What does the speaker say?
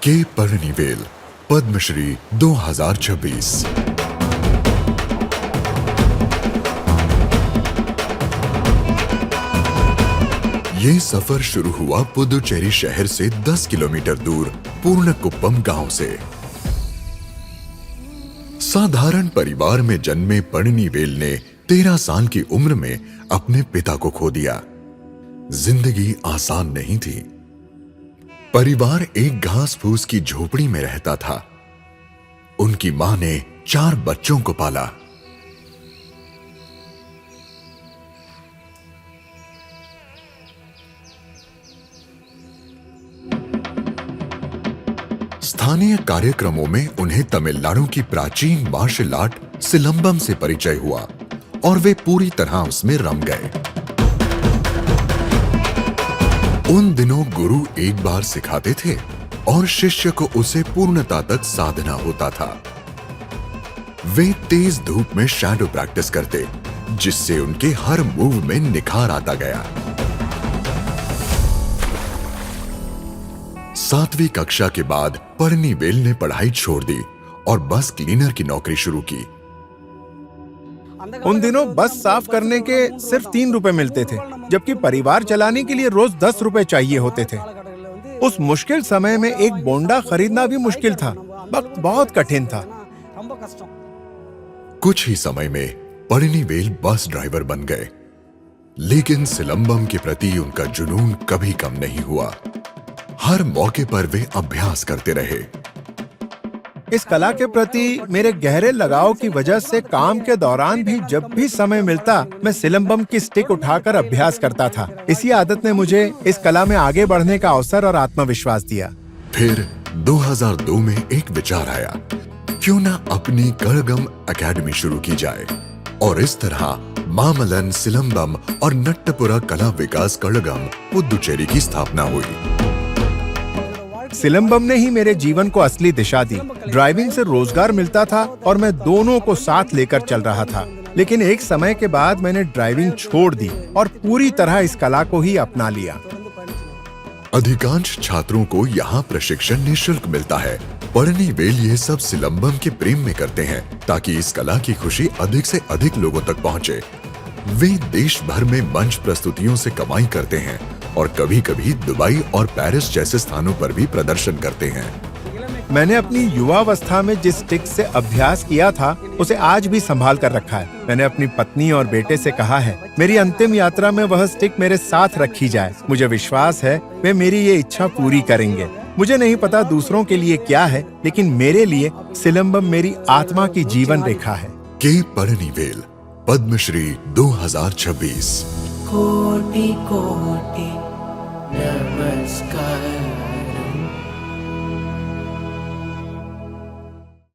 के पढ़नीवेल पद्मश्री 2026। ये सफर शुरू हुआ पुदुचेरी शहर से 10 किलोमीटर दूर पूर्णकुप्पम गांव से। साधारण परिवार में जन्मे पढ़नीवेल ने 13 साल की उम्र में अपने पिता को खो दिया। जिंदगी आसान नहीं थी। परिवार एक घास फूस की झोपड़ी में रहता था। उनकी मां ने 4 बच्चों को पाला। स्थानीय कार्यक्रमों में उन्हें तमिलनाडु की प्राचीन मार्शल आर्ट सिलंबम से परिचय हुआ और वे पूरी तरह उसमें रम गए। उन दिनों गुरु एक बार सिखाते थे और शिष्य को उसे पूर्णता तक साधना होता था। वे तेज धूप में शैडो प्रैक्टिस करते, जिससे उनके हर मूव में निखार आता गया। 7वीं कक्षा के बाद पढ़नीवेल ने पढ़ाई छोड़ दी और बस क्लीनर की नौकरी शुरू की। उन दिनों बस साफ करने के सिर्फ 3 रुपए मिलते थे, जबकि परिवार चलाने के लिए रोज 10 रुपए चाहिए होते थे। उस मुश्किल समय में एक बोंडा खरीदना भी मुश्किल था। वक्त बहुत कठिन था। कुछ ही समय में पढ़नीवेल बस ड्राइवर बन गए, लेकिन सिलंबम के प्रति उनका जुनून कभी कम नहीं हुआ। हर मौके पर वे अभ्यास करते रहे। इस कला के प्रति मेरे गहरे लगाव की वजह से काम के दौरान भी जब भी समय मिलता, मैं सिलंबम की स्टिक उठाकर अभ्यास करता था। इसी आदत ने मुझे इस कला में आगे बढ़ने का अवसर और आत्मविश्वास दिया। फिर 2002 में एक विचार आया, क्यों ना अपनी कड़गम एकेडमी शुरू की जाए, और इस तरह मामलन सिलंबम और नट्टपुरा कला विकास कड़गम पुदुचेरी की स्थापना हुई। सिलंबम ने ही मेरे जीवन को असली दिशा दी। ड्राइविंग से रोजगार मिलता था और मैं दोनों को साथ लेकर चल रहा था। लेकिन एक समय के बाद मैंने ड्राइविंग छोड़ दी और पूरी तरह इस कला को ही अपना लिया। अधिकांश छात्रों को यहाँ प्रशिक्षण निःशुल्क मिलता है। पढ़नीवेल ये सब सिलंबम के प्रेम में करते हैं, ताकि इस कला की खुशी अधिक से अधिक लोगों तक पहुँचे। वे देश भर में मंच प्रस्तुतियों से कमाई करते हैं और कभी कभी दुबई और पेरिस जैसे स्थानों पर भी प्रदर्शन करते हैं। मैंने अपनी युवावस्था में जिस स्टिक से अभ्यास किया था, उसे आज भी संभाल कर रखा है। मैंने अपनी पत्नी और बेटे से कहा है, मेरी अंतिम यात्रा में वह स्टिक मेरे साथ रखी जाए। मुझे विश्वास है वे मेरी ये इच्छा पूरी करेंगे। मुझे नहीं पता दूसरों के लिए क्या है, लेकिन मेरे लिए सिलंबम मेरी आत्मा की जीवन रेखा है। के पढ़नीवेल पद्मश्री 2026। कोटि कोटि नमस्कार।